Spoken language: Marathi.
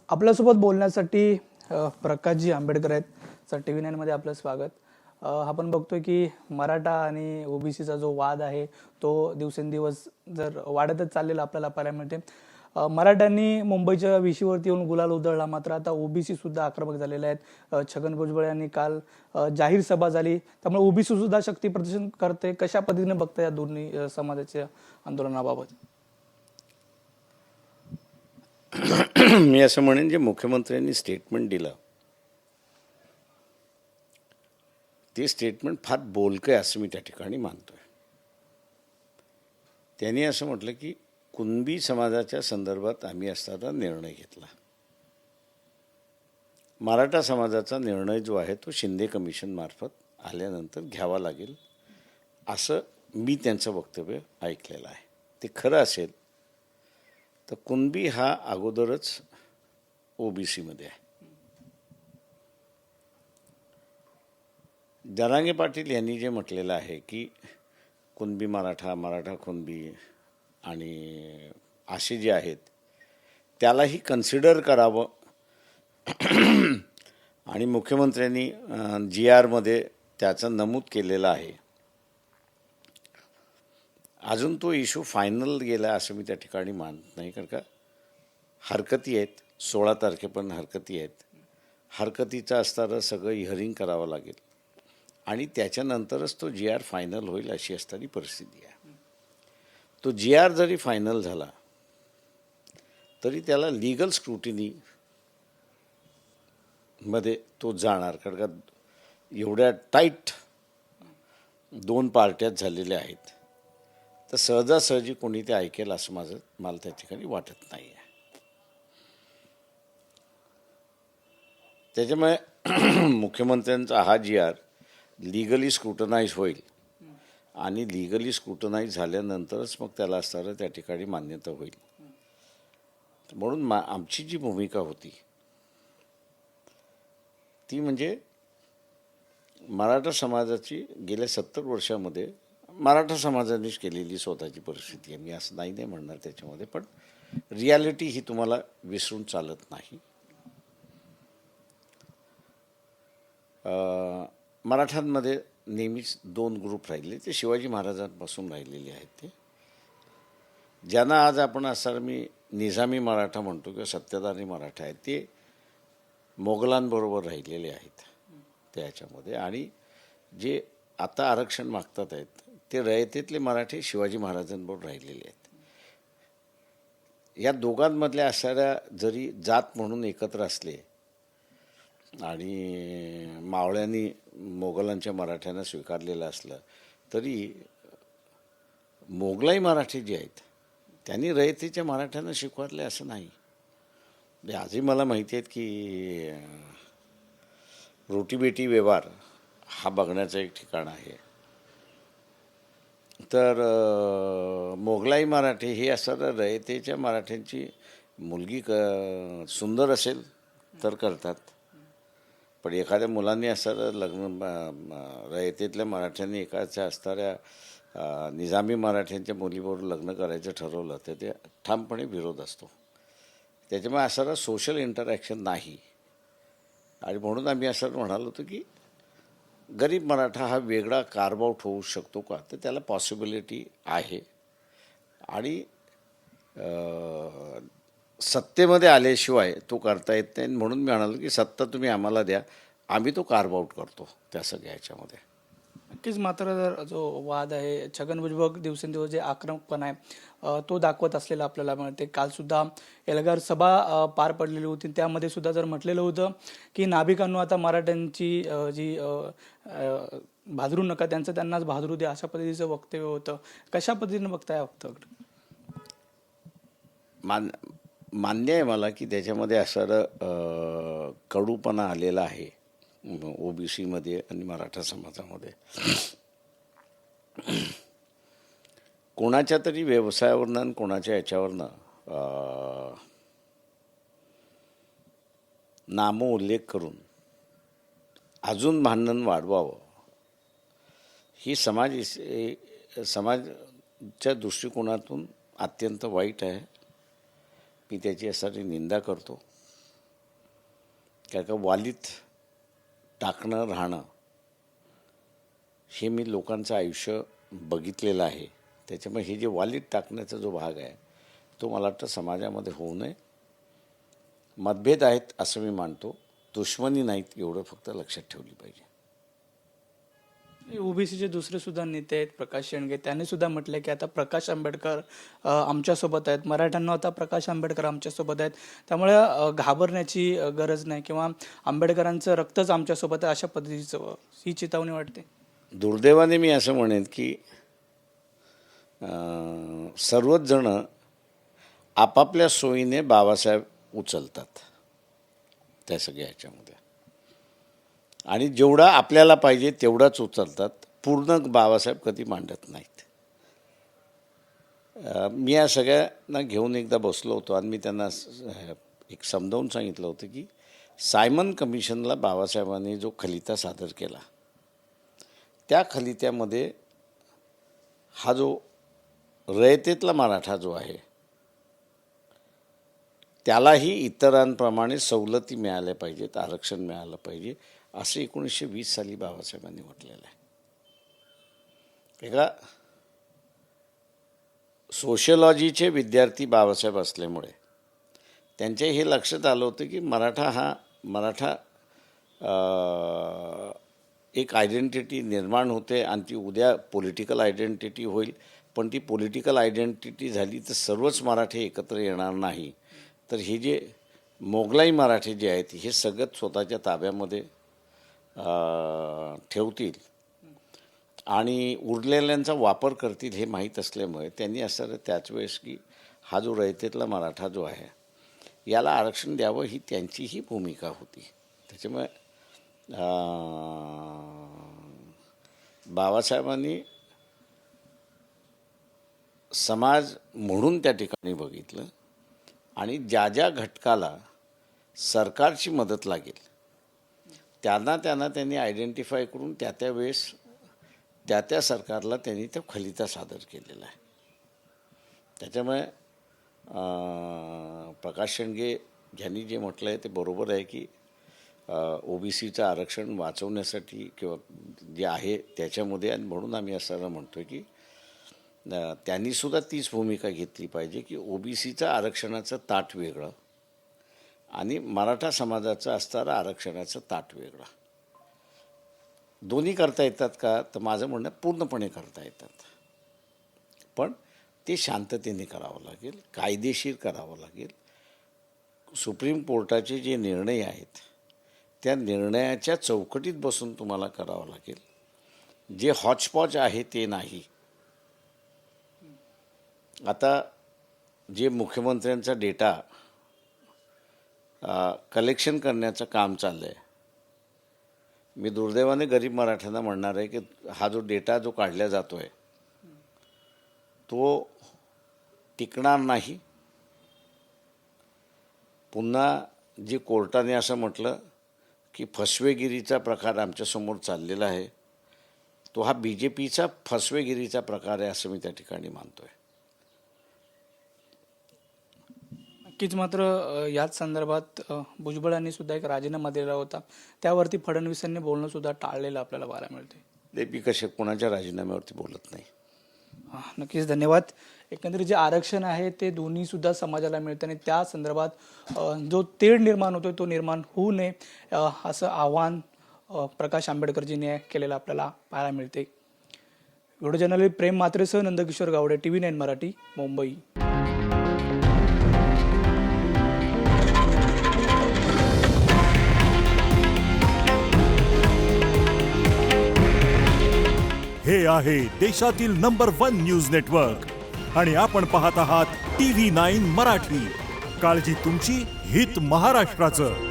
आपल्यासोबत बोलण्यासाठी प्रकाशजी आंबेडकर आहेत. सर, TV9 मध्ये आपलं स्वागत. आपण बघतोय की मराठा आणि ओबीसीचा जो वाद आहे तो दिवसेंदिवस जर वाढतच चाललेला आपल्याला पाहायला मिळते. मराठ्यांनी मुंबईच्या विशीवरती येऊन गुलाल उधळला, मात्र आता ओबीसी सुद्धा आक्रमक झालेले आहेत. छगन भुजबळ यांनी काल जाहीर सभा झाली, त्यामुळे ओबीसी सुद्धा शक्ती प्रदर्शन करते. कशा पद्धतीने बघता या दोन्ही समाजाच्या आंदोलनाबाबत? मी असं म्हणेन जे मुख्यमंत्र्यांनी स्टेटमेंट दिलं ते स्टेटमेंट फार बोलकं आहे असं मी त्या ठिकाणी मानतोय. त्यांनी असं म्हटलं की कुणबी समाजाच्या संदर्भात आम्ही असताना निर्णय घेतला. मराठा समाजाचा निर्णय जो आहे तो शिंदे कमिशन मार्फत आल्यानंतर घ्यावा लागेल असं मी त्यांचं वक्तव्य ऐकलेलं आहे. ते खरं असेल तर कुणबी हा अगोदरच ओबीसीमध्ये आहे. जरांगे पाटील यांनी जे म्हटलेलं आहे की कुणबी मराठा, मराठा कुणबी आणि असे जे आहेत त्यालाही कन्सिडर करावं आणि मुख्यमंत्र्यांनी GRमध्ये त्याचं नमूद केलेलं आहे. अजून तो इश्यू फायनल गेला असं मी त्या ठिकाणी मानत नाही, कारण का हरकती आहेत. 16 तारखेपर्यंत हरकती आहेत. हरकतीचं असताना सगळं हिअरिंग करावं लागेल आणि त्याच्यानंतरच तो GR फायनल होईल अशी असणारी परिस्थिती आहे. तो GR जरी फायनल झाला तरी त्याला लीगल स्क्रुटिनी मध्ये तो जाणार, कारण का एवढ्या टाईट 2 पार्ट्यात झालेल्या आहेत, तर सहजासहजी कोणी ते ऐकेल असं मला त्या ठिकाणी वाटत नाही आहे. त्याच्यामुळे मुख्यमंत्र्यांचा हा GR लीगली स्क्रुटनाइज होईल आणि लीगली स्क्रुटनाइज झाल्यानंतरच मग त्याला असणारं त्या ठिकाणी मान्यता होईल. म्हणून आमची जी भूमिका होती ती म्हणजे मराठा समाजाची गेल्या 70 वर्षामध्ये मराठा समाजानेच केलेली स्वतःची परिस्थिती आहे. मी असं नाही म्हणणार त्याच्यामध्ये, पण रियालिटी ही तुम्हाला विसरून चालत नाही. मराठ्यांमध्ये नेहमीच 2 ग्रुप राहिले, ते शिवाजी महाराजांपासून राहिलेले आहेत. ते ज्यांना आज आपण असं मी निजामी मराठा म्हणतो किंवा सत्ताधारी मराठा आहेत, ते मोगलांबरोबर राहिलेले आहेत त्याच्यामध्ये. आणि जे आता आरक्षण मागतात आहेत ते रयतेतले मराठे शिवाजी महाराजांबरोबर राहिलेले आहेत. या दोघांमधल्या असणाऱ्या जरी जात म्हणून एकत्र असले आणि मावळ्यांनी मोगलांच्या मराठ्यांना स्वीकारलेलं असलं तरी मोगलाई मराठी जे आहेत त्यांनी रयतेच्या मराठ्यांना स्वीकारले असं नाही. आजही मला माहिती आहेत की रोटीबेटी व्यवहार हा बघण्याचं एक ठिकाण आहे. तर मोगलाई मराठी हे असं रयतेच्या मराठ्यांची मुलगी सुंदर असेल तर करतात, पण एखाद्या मुलांनी असं लग्न रयतेतल्या मराठ्यांनी एकाच्या असणाऱ्या निजामी मराठ्यांच्या मुलीबरोबर लग्न करायचं ठरवलं तर ते ठामपणे विरोध असतो. त्याच्यामुळे असं सोशल इंटरॅक्शन नाही. आणि म्हणून आम्ही असं म्हणालो होतो की गरीब मराठा हा वेगळा कार्व आउट होऊ शकतो का, तर त्याला पॉसिबिलिटी आहे. आणि सत्तेमध्ये आल्याशिवाय तो करता येत नाही. म्हणून मी म्हणालो की सत्ता तुम्ही आम्हाला द्या, आम्ही तो कार्व आउट करतो त्या सगळ्या ह्याच्यामध्ये. नक्कीच. मात्र जो वाद आहे, छगन भुजबळ दिवसेंदिवस जे आक्रमकपणा आहे तो दाखवत असलेला आपल्याला मिळते. काल सुद्धा एल्गार सभा पार पडलेली होती, त्यामध्ये सुद्धा जर म्हटलेलं होतं की नाभिकांनो आता मराठ्यांची जी भादरू नका, त्यांचं त्यांनाच भादरू द्या, अशा पद्धतीचं वक्तव्य होतं. कशा पद्धतीने बघताय वक्तव्य? मान्य आहे मला की त्याच्यामध्ये असं कडूपणा आलेला आहे ओबीसीमध्ये आणि मराठा समाजामध्ये. कोणाच्या तरी व्यवसायावरनं आणि कोणाच्या याच्यावरनं नामोल्लेख करून अजून भांडण वाढवावं ही समाजाच्या दृष्टिकोनातून अत्यंत वाईट आहे. मी त्याची यासाठी निंदा करतो. कारण का वालीत टाकणं राहणं हे मी लोकांचं आयुष्य बघितलेलं आहे. त्याच्यामुळे हे जे वालीत टाकण्याचा जो भाग आहे तो मला वाटतं समाजामध्ये होऊ नये. मतभेद आहेत असं मी मानतो, दुश्मनी नाहीत एवढं फक्त लक्षात ठेवली पाहिजे. ओबीसीचे दुसरे सुद्धा नेते आहेत प्रकाश शेंडगे, त्यांनी सुद्धा म्हटलं की आता प्रकाश आंबेडकर आमच्यासोबत आहेत, मराठ्यांना आता प्रकाश आंबेडकर आमच्यासोबत आहेत, त्यामुळे घाबरण्याची गरज नाही किंवा आंबेडकरांचं रक्तच आमच्यासोबत आहे अशा पद्धतीचं ही चेतावणी वाटते. दुर्दैवाने मी असं म्हणेन की सर्वच जण आपापल्या सोयीने बाबासाहेब उचलतात त्या सगळ्या ह्याच्यामध्ये, आणि जेवढा आपल्याला पाहिजे तेवढाच उचलतात, पूर्ण बाबासाहेब कधी मांडत नाहीत. मी या सगळ्यांना घेऊन एकदा बसलो होतो आणि मी त्यांना एक समजावून सांगितलं होतं की सायमन कमिशनला बाबासाहेबांनी जो खलिता सादर केला त्या खलित्यामध्ये हा जो रयतेतला मराठा जो आहे त्यालाही इतरांप्रमाणे सवलती मिळाल्या पाहिजेत, आरक्षण मिळालं पाहिजे असं 1920 साली बाबासाहेबांनी म्हटलेलं आहे. एका सोशिओलॉजीचे विद्यार्थी बाबासाहेब असल्यामुळे त्यांच्या हे लक्षात आलं होतं की मराठा एक आयडेंटिटी निर्माण होते आणि ती उद्या पॉलिटिकल आयडेंटिटी होईल, पण ती पॉलिटिकल आयडेंटिटी झाली तर सर्वच मराठी एकत्र येणार नाही, तर हे जे मोगलाई मराठी जे आहेत हे सगळं स्वतःच्या ताब्यामध्ये ठेवतील आणि उरलेल्यांचा वापर करतील हे माहीत असल्यामुळे त्यांनी असं त्याच वेळेस की हा जो रयतेतला मराठा जो आहे याला आरक्षण द्यावं ही त्यांचीही भूमिका होती. त्याच्यामुळे बाबासाहेबांनी समाज म्हणून त्या ठिकाणी बघितलं आणि ज्या ज्या घटकाला सरकारची मदत लागेल त्यांना त्यांनी आयडेंटिफाय करून त्या वेळेस त्या सरकारला त्यांनी तो खलिता सादर केलेला आहे. त्याच्यामुळे प्रकाश शेंडगे यांनी जे म्हटलं आहे ते बरोबर आहे की ओबीसीचं आरक्षण वाचवण्यासाठी किंवा जे आहे त्याच्यामध्ये, आणि म्हणून आम्ही असं म्हणतो की त्यांनीसुद्धा तीच भूमिका घेतली पाहिजे की ओबीसीचं आरक्षणाचं ताट वेगळं आणि मराठा समाजाचं असणारं आरक्षणाचं ताट वेगळं. दोन्ही करता येतात का, तर माझं म्हणणं पूर्णपणे करता येतात, पण ते शांततेने करावं लागेल, कायदेशीर करावं लागेल. सुप्रीम कोर्टाचे जे निर्णय आहेत त्या निर्णयाच्या चौकटीत बसून तुम्हाला करावं लागेल. जे हॉचपॉच आहे ते नाही. आता जे मुख्यमंत्र्यांचा डेटा कलेक्शन करण्याचं काम चाललं आहे, मी दुर्दैवाने गरीब मराठ्यांना म्हणणार आहे की हा जो डेटा जो काढला जातो आहे तो टिकणार नाही. पुन्हा जे कोर्टाने असं म्हटलं की फसवेगिरीचा प्रकार आमच्यासमोर चाललेला आहे, तो हा BJPचा फसवेगिरीचा प्रकार आहे असं मी त्या ठिकाणी मानतो आहे. नक्कीच. मात्र याच संदर्भात भुजबळांनी सुद्धा एक राजीनामा दिला होता, त्यावरती फडणवीसांनी बोलणं सुद्धा टाळलेलं आपल्याला पाहायला मिळते. ते मी कशा कोणाच्या राजीनाम्यावरती बोलत नाही. नक्कीच, धन्यवाद. एकंदरीत जे आरक्षण आहे ते दोन्ही सुद्धा समाजाला मिळतं आणि त्या संदर्भात जो तेढ निर्माण होतोय तो निर्माण होऊ नये असं आवाहन प्रकाश आंबेडकरजींनी केलेलं आपल्याला पाहायला मिळते. व्हिडिओ जर्नलिस्ट प्रेम मात्रेसह नंदकिशोर गावडे, TV9 मराठी, मुंबई. हे आहे देशातील नंबर 1 न्यूज नेटवर्क आणि आपण पाहत आहात TV9 मराठी. काळजी तुमची, हित महाराष्ट्राचं.